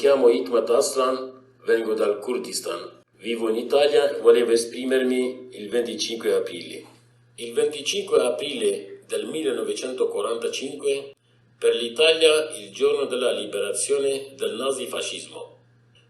chiamo Hikmat Aslan, vengo dal Kurdistan. Vivo in Italia e volevo esprimermi il 25 aprile. Il 25 aprile del 1945 per l'Italia il giorno della liberazione dal nazifascismo.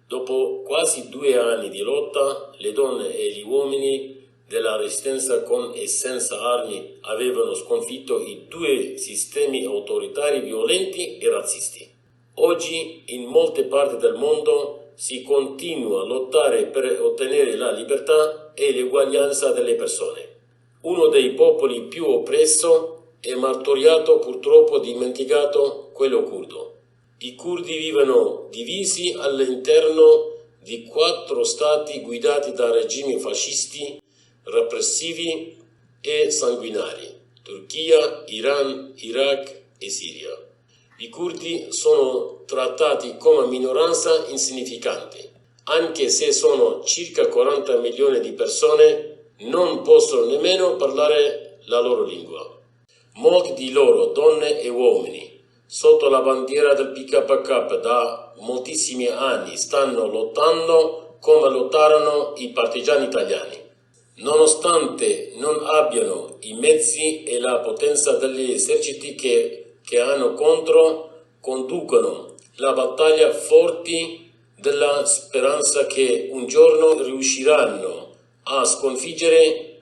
Dopo quasi 2 anni di lotta, le donne e gli uomini della resistenza con e senza armi avevano sconfitto i 2 sistemi autoritari violenti e razzisti. Oggi in molte parti del mondo si continua a lottare per ottenere la libertà e l'eguaglianza delle persone. Uno dei popoli più oppresso e martoriato, purtroppo dimenticato, quello curdo. I curdi vivono divisi all'interno di 4 stati guidati da regimi fascisti, repressivi e sanguinari: Turchia, Iran, Iraq e Siria. I curdi sono trattati come minoranza insignificante, anche se sono circa 40 milioni di persone, non possono nemmeno parlare la loro lingua. Molti di loro, donne e uomini, sotto la bandiera del PKK da moltissimi anni stanno lottando come lottarono i partigiani italiani. Nonostante non abbiano i mezzi e la potenza degli eserciti che hanno conducono la battaglia forti della speranza che un giorno riusciranno a sconfiggere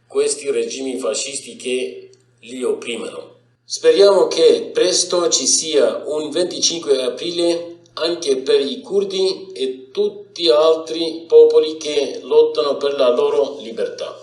questi regimi fascisti che li opprimono. Speriamo che presto ci sia un 25 aprile anche per i curdi e tutti altri popoli che lottano per la loro libertà.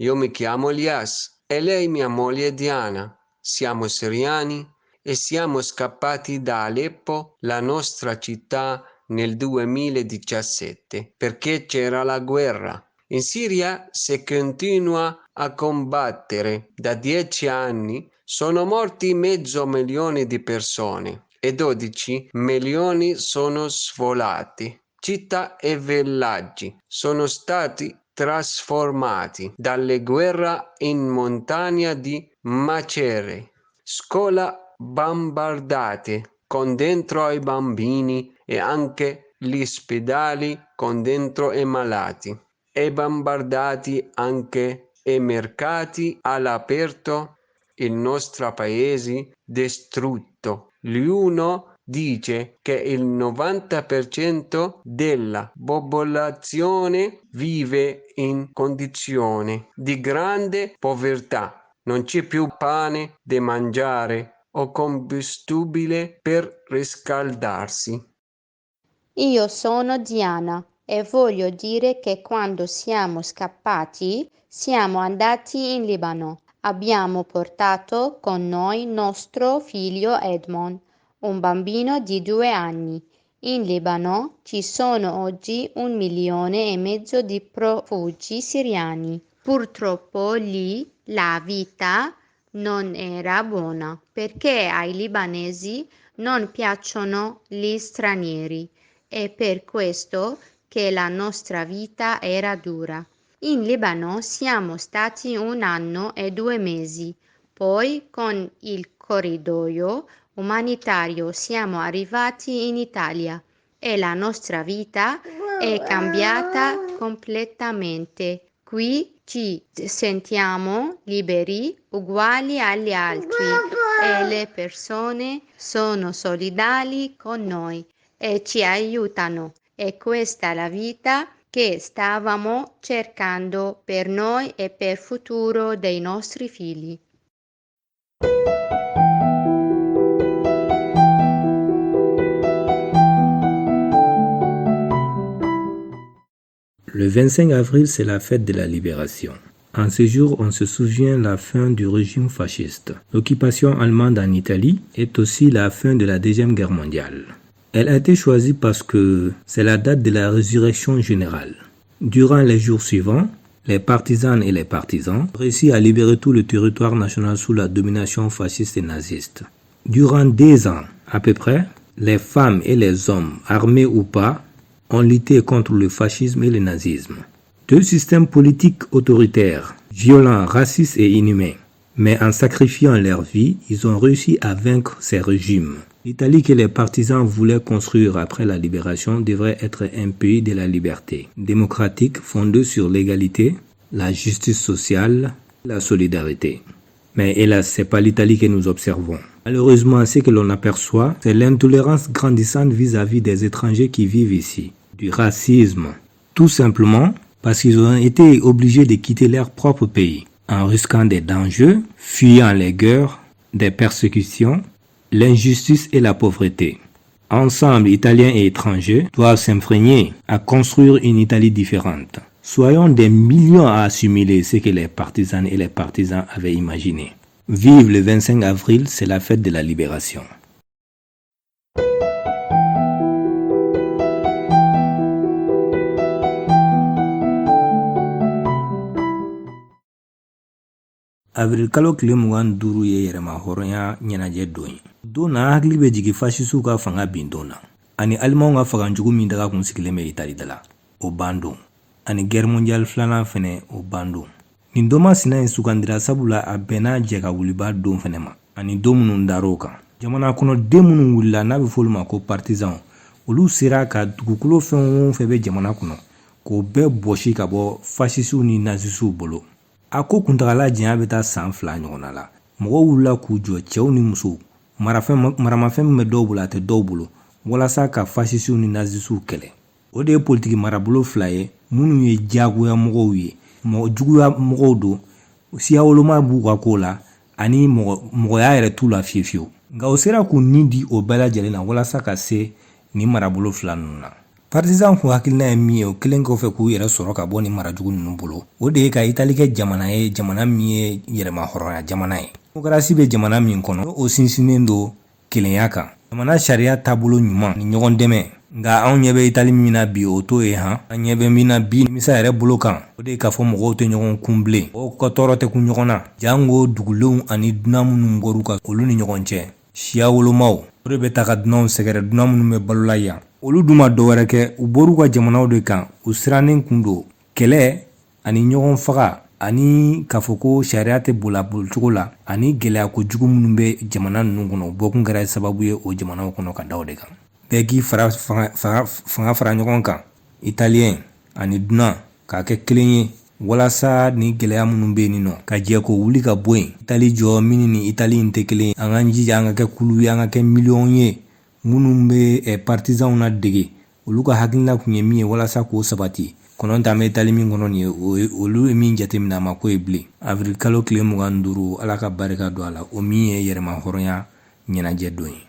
Io mi chiamo Elias e lei mia moglie Diana. Siamo siriani e siamo scappati da Aleppo, la nostra città, nel 2017 perché c'era la guerra. In Siria si continua a combattere da 10 anni. Sono morti 500.000 di persone e 12 milioni sono sfolati. Città e villaggi sono stati trasformati dalle guerre in montagna di macerie, scuole bombardate con dentro i bambini e anche gli ospedali con dentro i malati, e bombardati anche i mercati all'aperto. Il nostro paese distrutto. L'UNO dice che il 90% della popolazione vive in condizioni di grande povertà. Non c'è più pane da mangiare o combustibile per riscaldarsi. Io sono Diana e voglio dire che quando siamo scappati siamo andati in Libano. Abbiamo portato con noi nostro figlio Edmond, un bambino di 2 anni. In Libano ci sono oggi 1,5 milioni di profugi siriani. Purtroppo lì la vita non era buona perché ai libanesi non piacciono gli stranieri. È per questo che la nostra vita era dura. In Libano siamo stati 1 anno e 2 mesi, poi con il corridoio umanitario siamo arrivati in Italia e la nostra vita è cambiata completamente. Qui ci sentiamo liberi, uguali agli altri e le persone sono solidali con noi e ci aiutano. E questa è la vita che stavamo cercando per noi e per il futuro dei nostri figli. Le 25 avril, c'est la fête de la libération. En ce jour, on se souvient de la fin du régime fasciste. L'occupation allemande en Italie est aussi la fin de la Deuxième Guerre mondiale. Elle a été choisie parce que c'est la date de la résurrection générale. Durant les jours suivants, les partisanes et les partisans réussissent à libérer tout le territoire national sous la domination fasciste et naziste. Durant 2 ans, à peu près, les femmes et les hommes, armés ou pas, ont lutté contre le fascisme et le nazisme. 2 systèmes politiques autoritaires, violents, racistes et inhumains. Mais en sacrifiant leur vie, ils ont réussi à vaincre ces régimes. L'Italie que les partisans voulaient construire après la libération devrait être un pays de la liberté, démocratique, fondé sur l'égalité, la justice sociale, la solidarité. Mais hélas, ce n'est pas l'Italie que nous observons. Malheureusement, ce que l'on aperçoit, c'est l'intolérance grandissante vis-à-vis des étrangers qui vivent ici, du racisme, tout simplement parce qu'ils ont été obligés de quitter leur propre pays, en risquant des dangers, fuyant les guerres, des persécutions, l'injustice et la pauvreté. Ensemble, Italiens et étrangers doivent s'imprégner à construire une Italie différente. Soyons des millions à assimiler ce que les partisanes et les partisans avaient imaginé. Vive le 25 avril, c'est la fête de la libération. Avril kalo tile 25 ye yɛrɛma hɔrɔnya ɲɛnajɛ don ye. Don na hakili bɛ jigin fasisiw ka fanga bin don na, ani alimanw ka faganjugu min daga kun sigilen bɛ Itali da la, o ban don, ani guerre mondiale 2 fɛnɛ o ban don. Nin don masina in sugandira sabula a bɛnna jɛ ka wuliba don fɛnɛ ma, ani don minnu dar'o kan. Jamana kɔnɔ den minnu wulila n'a bɛ f'olu ma ko partisan, olu sera ka dugukolo fɛn o fɛn bɛ jamana kɔnɔ k'o bɛɛ bɔsi ka bɔ fasisiw ni nazisiw bolo. A ko kuntagala janya bɛ taa san 2 ɲɔgɔnna la. Mɔgɔw wulila k'u jɔ, cɛw ni musow, maramafɛn min bɛ dɔw bolo a tɛ dɔw bolo, walasa ka fasisiw ni nazisiw kɛlɛ. O de ye politiki marabolo 2 ye minnu ye diyagoya mɔgɔw ye, juguya mɔgɔw don, siya woloma b'u ka ko la, ani mɔgɔya yɛrɛ t'u la fiyewu fiyewu. Nka o sera k'u nin di o bɛɛ lajɛlen na walasa ka se nin marabolo 2 ninnu na. Partisan kun hakilina ye min ye, o kelen kɔfɛ k'u yɛrɛ sɔrɔ ka bɔ nin marajugu ninnu bolo, o de ye ka Itali kɛ jamana ye, jamana min ye yɛrɛma hɔrɔnya jamana ye. Démocratie bɛ jamana min kɔnɔ, o sinsinnen don kelenya kan. Jamana sariya taabolo ɲuman ni ɲɔgɔn dɛmɛ. Nka anw ɲɛ bɛ Itali min na bi o t'o ye han. An ɲɛ bɛ min na bi nimisa yɛrɛ bolo kan, o de ye k'a fɔ mɔgɔw tɛ ɲɔgɔn kun bilen. O ka tɔɔrɔ tɛ kun ɲɔgɔn na. Jango dugulenw ani dunan minnu bɔr'u kan olu ni ɲɔgɔn cɛ. Siya wolomaw, o de bɛ ta ka dunanw sɛgɛrɛ, dunan minnu bɛ balola yan. Olu dun ma dɔwɛrɛ kɛ, u bɔr'u ka jamanaw de kan, u sirannen kun don kɛlɛ ani ɲɔgɔn faga ani k'a fɔ ko sariya tɛ bola bolicogo la, ani gɛlɛya kojugu minnu bɛ jamana ninnu kɔnɔ, o bɔkun kɛra sababu ye o jamanaw kɔnɔ ka da o de kan. Bɛɛ k'i fanga fara ɲɔgɔn kan, Italien ani dunan k'a kɛ kelen ye walasa ni gɛlɛya minnu bɛ yen nɔ ka jɛ ko wuli ka bɔ yen. Itali jɔ min ni Itali in tɛ kelen ye. An k'an jija an ka kɛ kulu ye, an ka kɛ miliyɔn ye minnu bɛ partisanw na dege, olu ka hakilina kun ye min ye walasa k'o sabati. Kɔnɔ ta bɛ Itali min kɔnɔ nin ye, olu ye min jateminɛ a ma ko ye bilen. Avril kalo tile 25, Ala ka barika don a la, o min ye yɛrɛma hɔrɔnya ɲɛnajɛ don ye.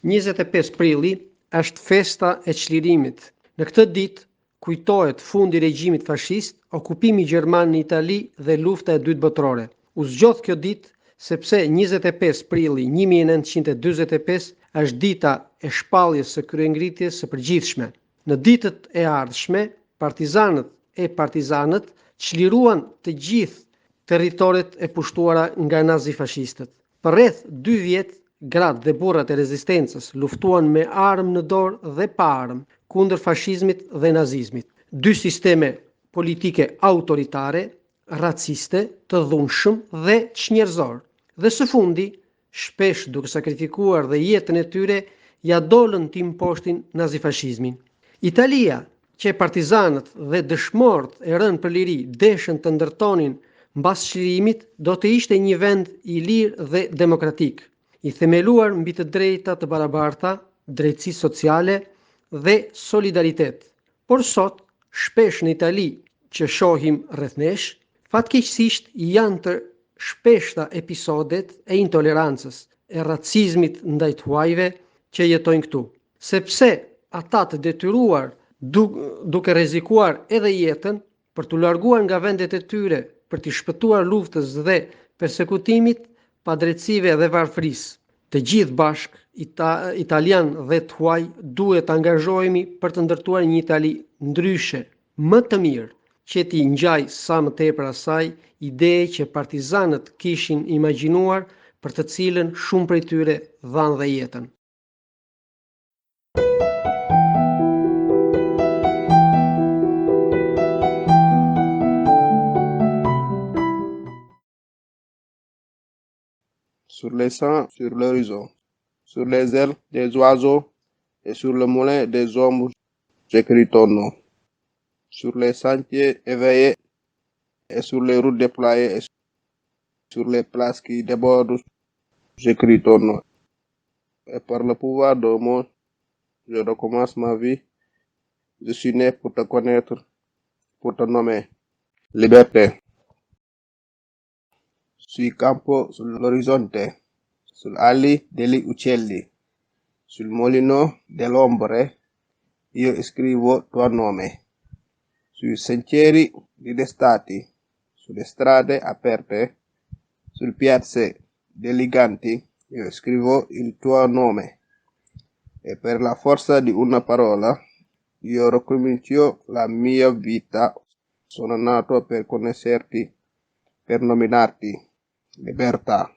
«25 prilli është festa e çlirimit. Në këtë ditë kujtohet fundi i regjimit fashist, okupimi gjerman në Itali dhe lufta e dytë botërore. U zgjodh kjo ditë sepse 25 prilli 1945 është dita e shpalljes së kryengritjes së përgjithshme. Në ditët e ardhshme, partizanët e partizanët çliruan të gjithë territoret e pushtuara nga nazifashistët. Për rreth 2 vjet, gratë dhe burrat e rezistencës luftuan me armë në dorë dhe pa armë kundër fashizmit dhe nazizmit. 2 sisteme politike autoritare, raciste, të dhunshëm dhe çnjerëzor. Dhe së fundi, shpesh duke sakrifikuar dhe jetën e tyre, ja dolën të imposhtin nazifashizmin. Italia, që partizanët dhe dëshmorët e rënë për liri deshën të ndërtonin mbas çlirimit, do të ishte një vend i lirë dhe demokratik, i themeluar mbi të drejta të barabarta, drejtësi sociale, dhe solidaritet. Por sot, shpesh në Itali që shohim rreth nesh, fatkeqësisht janë të shpeshta episodet e intolerancës, e racizmit ndaj të huajve që jetojnë këtu. Sepse ata të detyruar duke rrezikuar edhe jetën për t'u larguar nga vendet e tyre për t'i shpëtuar luftës dhe persekutimit, padrejtësive dhe varfërisë. Të gjithë bashk, italian dhe të huaj, duhet të angazhohemi për të ndërtuar një Itali ndryshe, më të mirë, që t'i ngjaj sa më tepër asaj ide që partizanët kishin imagjinuar, për të cilën shumë prej tyre dhanë dhe jetën. Sur les sangs, sur l'horizon, sur les ailes des oiseaux et sur le moulin des hommes, j'écris ton nom. Sur les sentiers éveillés et sur les routes déployées et sur les places qui débordent, j'écris ton nom. Et par le pouvoir de mon, je recommence ma vie. Je suis né pour te connaître, pour te nommer. Liberté. Sui campo sull'orizzonte, sull'ali degli uccelli, sul molino dell'ombre, io scrivo tuo nome. Sui sentieri ridestati, sulle strade aperte, sul piazze eleganti, io scrivo il tuo nome. E per la forza di una parola, io ricomincio la mia vita. Sono nato per conoscerti, per nominarti. Libertà.